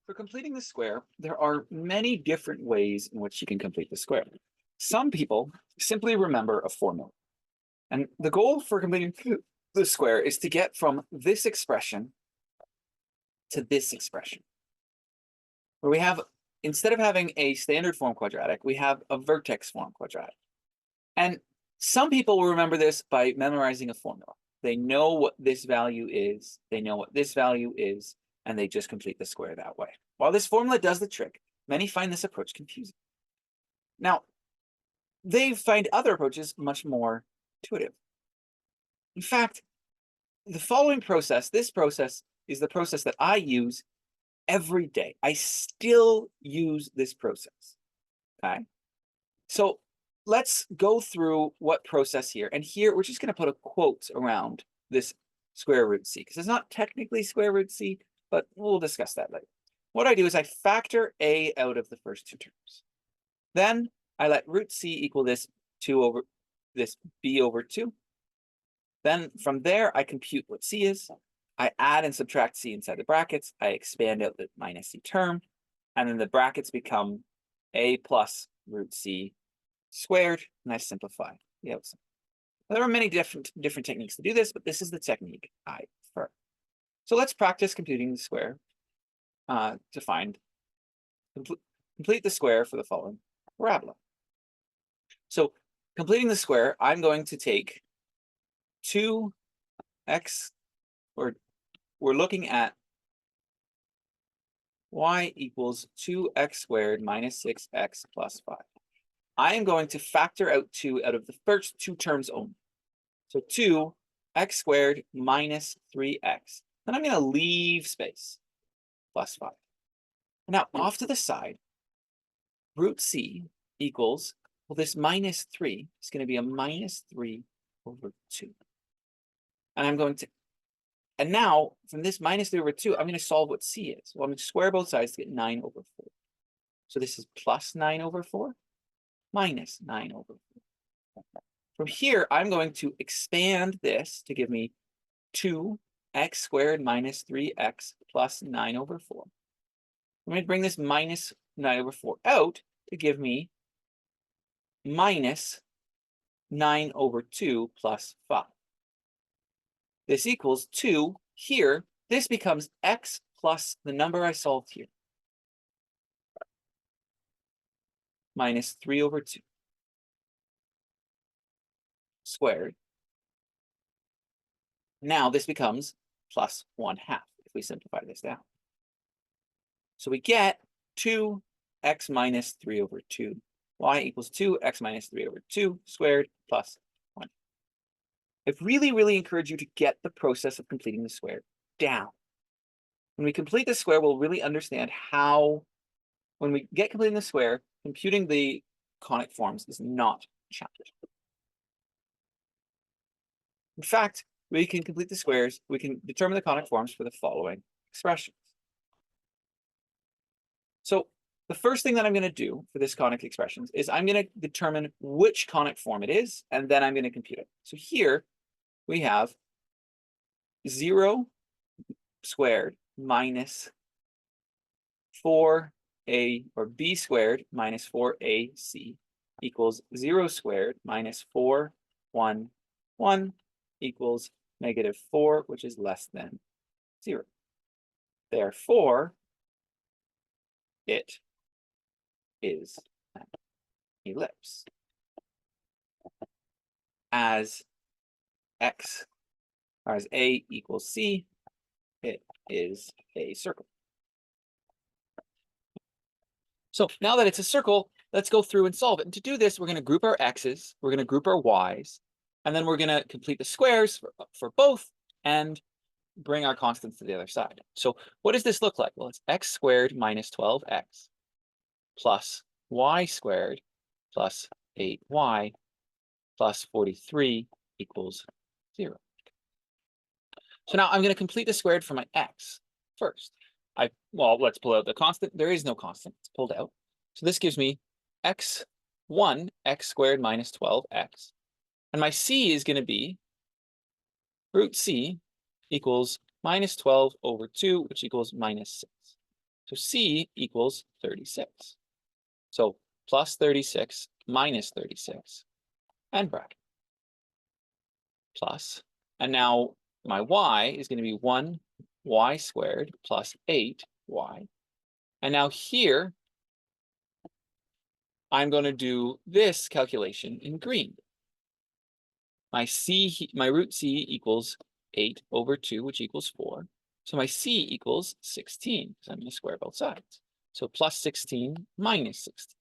For completing the square, there are many different ways in which you can complete the square. Some people simply remember a formula. And the goal for completing the square is to get from this expression to this expression, where we have, instead of having a standard form quadratic, we have a vertex form quadratic. And some people will remember this by memorizing a formula. They know what this value is, they know what this value is, and they just complete the square that way. While this formula does the trick, many find this approach confusing. Now, they find other approaches much more intuitive. In fact, the following process, this process is the process that I use every day. I still use this process, okay? So let's go through what process here. And here, we're just going to put a quote around this square root c, because it's not technically square root c, but we'll discuss that later. What I do is I factor a out of the first two terms. Then I let root c equal this 2 over this b over 2. Then from there, I compute what c is. I add and subtract c inside the brackets. I expand out the minus c term. And then the brackets become a plus root c squared. And I simplify the outside. There are many different techniques to do this, but this is the technique I prefer. So let's practice computing the square to find complete the square for the following parabola. So completing the square, I'm going to take 2x, or we're looking at y equals 2x squared minus 6x plus 5. I am going to factor out 2 out of the first two terms only. So 2x squared minus 3x. Then I'm going to leave space plus 5. Now, off to the side, root c equals, well, this minus 3 is going to be a minus 3 over 2. And I'm going to, and now from this minus 3 over 2, I'm going to solve what c is. Well, I'm going to square both sides to get 9 over 4. So this is plus 9 over 4 minus 9 over 4. From here, I'm going to expand this to give me 2x squared minus 3x plus 9 over 4. I'm going to bring this minus 9 over 4 out to give me minus 9 over 2 plus 5. This equals 2 here. This becomes x plus the number I solved here, minus 3 over 2 squared. Now this becomes plus 1/2 if we simplify this down. So we get 2x minus 3 over 2. Y equals 2x minus 3 over 2 squared plus 1. I really encourage you to get the process of completing the square down. When we complete the square, we'll really understand how, when we get completing the square, computing the conic forms is not challenging. In fact, we can complete the squares, we can determine the conic forms for the following expressions. So the first thing that I'm going to do for this conic expressions is I'm going to determine which conic form it is, and then I'm going to compute it. So here we have 0 squared minus 4a, or b squared minus 4ac equals 0 squared minus 4, 1, 1 equals negative 4, which is less than 0. Therefore, it is an ellipse. As x, or as a equals c, it is a circle. So now that it's a circle, let's go through and solve it. And to do this, we're going to group our x's, we're going to group our y's, and then we're going to complete the squares for both and bring our constants to the other side. So what does this look like? Well, it's x squared minus 12x plus y squared plus 8y plus 43 equals 0. So now I'm going to complete the squared for my x first. Well, let's pull out the constant. There is no constant. It's pulled out. So this gives me x1, x squared minus 12x. And my c is going to be root c equals minus 12 over 2, which equals minus 6. So C equals 36. So plus 36 minus 36 and bracket plus. And now my y is going to be 1y squared plus 8y. And now here, I'm going to do this calculation in green. My root c equals 8 over 2, which equals 4. So my c equals 16, because I'm going to square both sides. So plus 16 minus 16.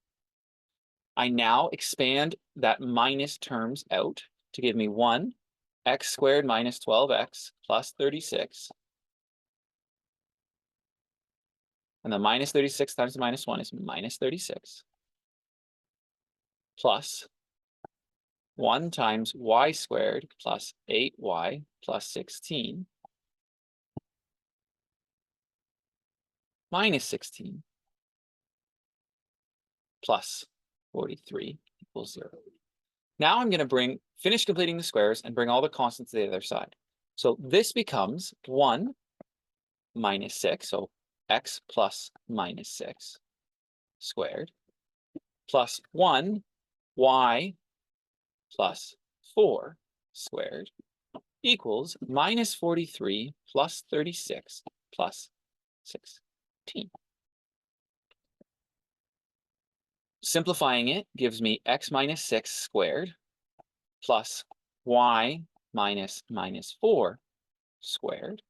I now expand that minus terms out to give me 1 x squared minus 12x plus 36. And the minus 36 times the minus 1 is minus 36. Plus 1 times y squared plus 8y plus 16 minus 16 plus 43 equals 0. Now I'm going to finish completing the squares and bring all the constants to the other side. So this becomes 1 minus 6, so x plus minus 6 squared, plus 1 y plus 4 squared equals minus 43 plus 36 plus 16. Simplifying it gives me x minus 6 squared plus y minus 4 squared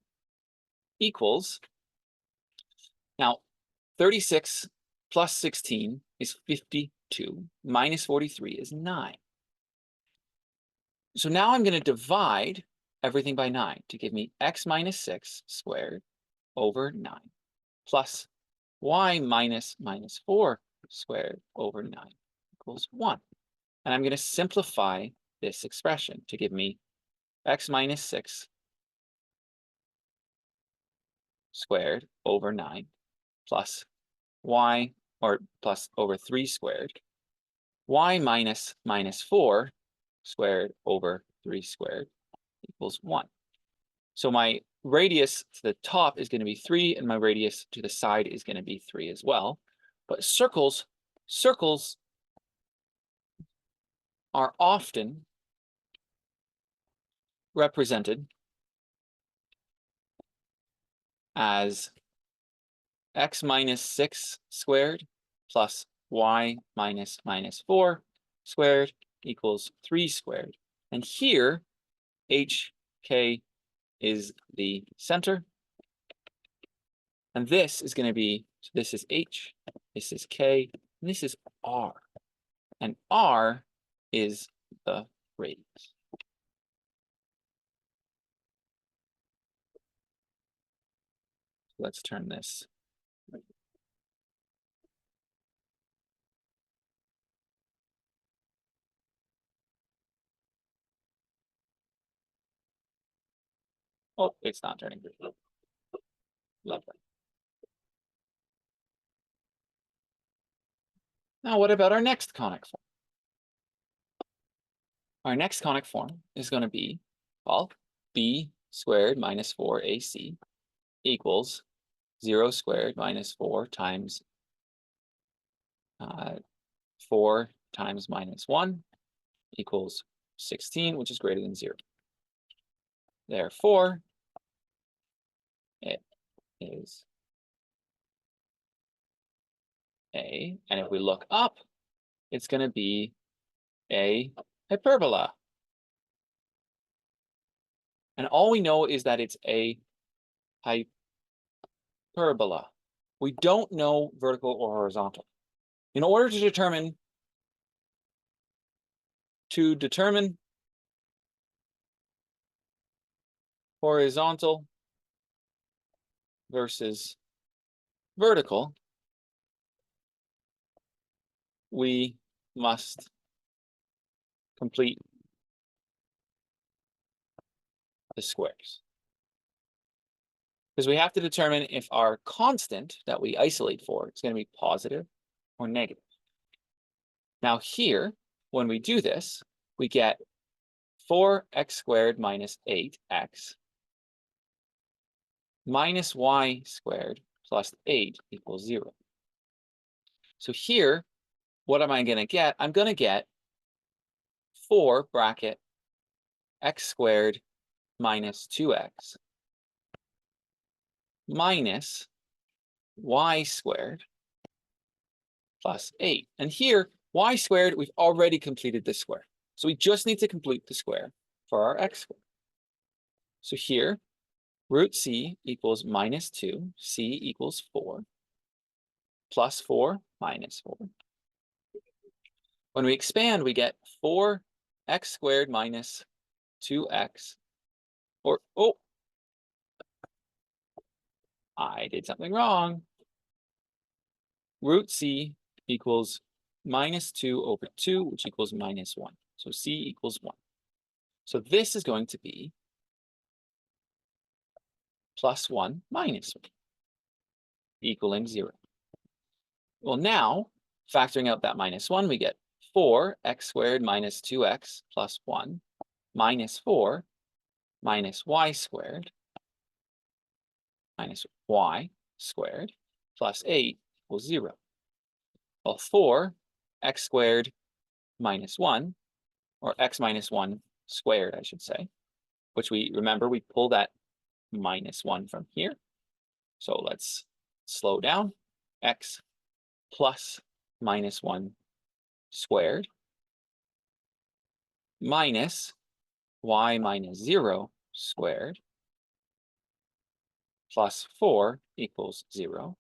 equals, now 36 plus 16 is 52, minus 43 is 9. So now I'm going to divide everything by 9 to give me x minus 6 squared over 9 plus y minus 4 squared over 9 equals 1. And I'm going to simplify this expression to give me x minus 6 squared over 9 plus y, or plus over 3 squared, y minus 4 squared over 3 squared equals 1. So my radius to the top is going to be 3, and my radius to the side is going to be 3 as well. But circles are often represented as x minus 6 squared plus y minus 4 squared equals 3 squared. And here, HK is the center. And this is going to be, so this is H, this is K, and this is R. And R is the radius. Let's turn this. Oh, it's not turning green. Lovely. Now, what about our next conic form? Our next conic form is going to be, well, b squared minus 4ac equals 0 squared minus 4 times 4 times minus 1 equals 16, which is greater than 0. Therefore, it is A. And if we look up, it's going to be a hyperbola. And all we know is that it's a hyperbola. We don't know vertical or horizontal. In order to determine horizontal versus vertical, we must complete the squares. Because we have to determine if our constant that we isolate for is going to be positive or negative. Now here, when we do this, we get 4x squared minus 8x minus y squared plus 8 equals 0. So here, what am I going to get? I'm going to get 4 bracket x squared minus 2x minus y squared plus 8. And here, y squared, we've already completed the square. So we just need to complete the square for our x squared. So here, root c equals minus 2, c equals 4, plus 4 minus 4. When we expand, we get 4x squared minus 2x, or, oh, I did something wrong. Root c equals minus 2 over 2, which equals minus 1. So c equals 1. So this is going to be plus 1 minus 1, equaling 0. Well, now, factoring out that minus 1, we get 4x squared minus 2x plus 1 minus 4 minus y squared minus y squared plus 8 equals 0. Well, 4x squared minus 1, or x minus 1 squared, I should say, which we remember we pull that minus 1 from here. So let's slow down. X plus minus 1 squared minus y minus 0 squared plus 4 equals 0,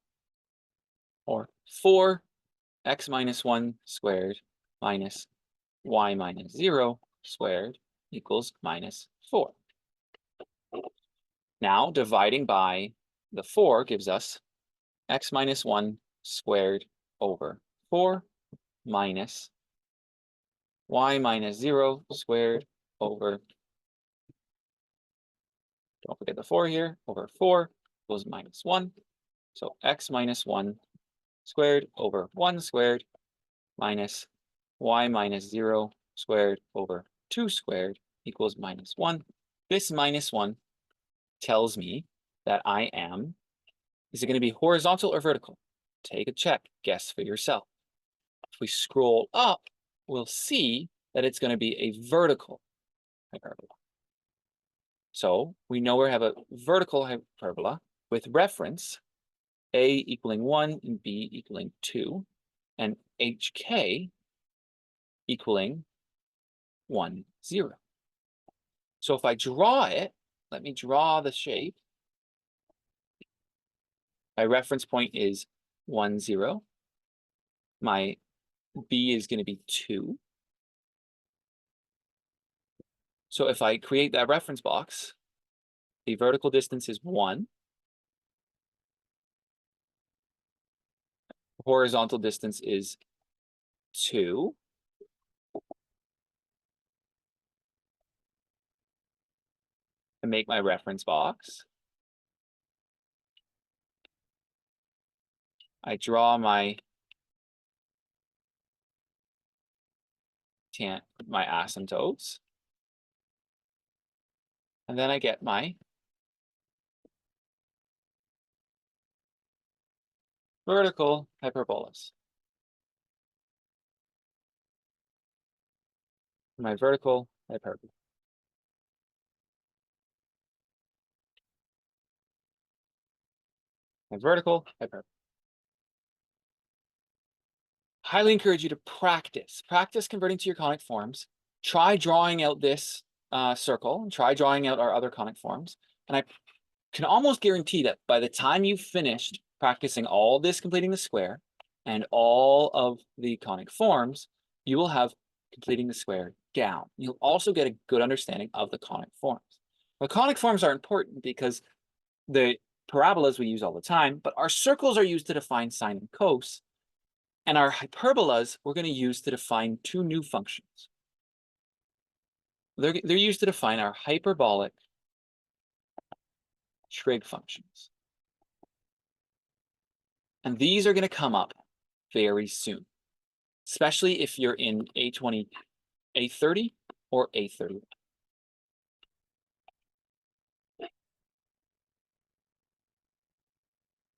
or 4x minus 1 squared minus y minus 0 squared equals minus 4. Now, dividing by the 4 gives us x minus 1 squared over 4 minus y minus 0 squared over, don't forget the 4 here, over 4 equals minus 1. So x minus 1 squared over 1 squared minus y minus 0 squared over 2 squared equals minus 1. This minus 1 tells me that I am, is it going to be horizontal or vertical? Take a check, guess for yourself. If we scroll up, we'll see that it's going to be a vertical hyperbola. So we know we have a vertical hyperbola with reference a equaling 1 and b equaling 2, and hk equaling 1, 0. So if I draw it, let me draw the shape. My reference point is 1, 0. My b is going to be 2. So if I create that reference box, the vertical distance is 1. Horizontal distance is 2. I make my reference box. I draw my asymptotes. And then I get my vertical hyperbolas. My vertical hyperbola. My vertical hyperbola. Highly encourage you to practice. Practice converting to your conic forms. Try drawing out this circle, and try drawing out our other conic forms. And I can almost guarantee that by the time you've finished practicing all this completing the square and all of the conic forms, you will have completing the square down. You'll also get a good understanding of the conic forms. The conic forms are important because the parabolas we use all the time, but our circles are used to define sine and cos, and our hyperbolas we're going to use to define two new functions. They're used to define our hyperbolic trig functions. And these are going to come up very soon, especially if you're in A20, A30, or A31.